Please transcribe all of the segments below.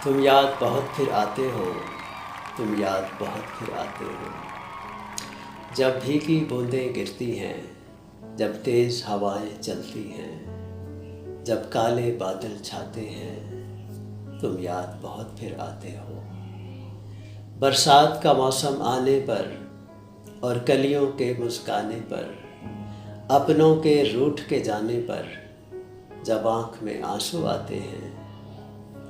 तुम याद बहुत फिर आते हो, तुम याद बहुत फिर आते हो। जब भीगी बूंदें गिरती हैं, जब तेज़ हवाएं चलती हैं, जब काले बादल छाते हैं, तुम याद बहुत फिर आते हो। बरसात का मौसम आने पर और कलियों के मुस्काने पर, अपनों के रूठ के जाने पर, जब आँख में आंसू आते हैं,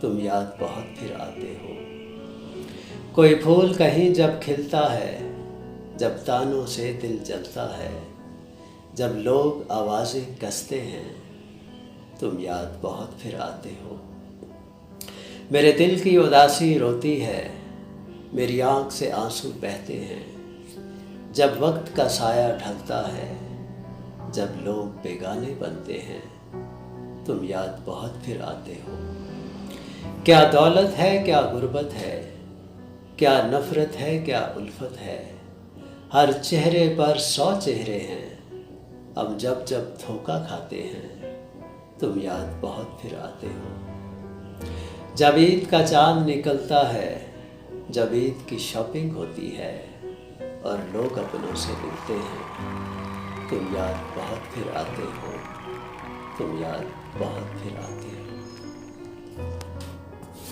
तुम याद बहुत फिर आते हो। कोई फूल कहीं जब खिलता है, जब तानों से दिल जलता है, जब लोग आवाज़ें कसते हैं, तुम याद बहुत फिर आते हो। मेरे दिल की उदासी रोती है, मेरी आँख से आंसू बहते हैं, जब वक्त का साया ढलता है, जब लोग बेगाने बनते हैं, तुम याद बहुत फिर आते हो। क्या दौलत है, क्या गुर्बत है, क्या नफ़रत है, क्या उल्फत है, हर चेहरे पर 100 चेहरे हैं, अब जब जब धोखा खाते हैं, तुम याद बहुत फिर आते हो। जब ईद का चाँद निकलता है, जब ईद की शॉपिंग होती है और लोग अपनों से मिलते हैं, तुम याद बहुत फिर आते हो, तुम याद बहुत फिर आते हो।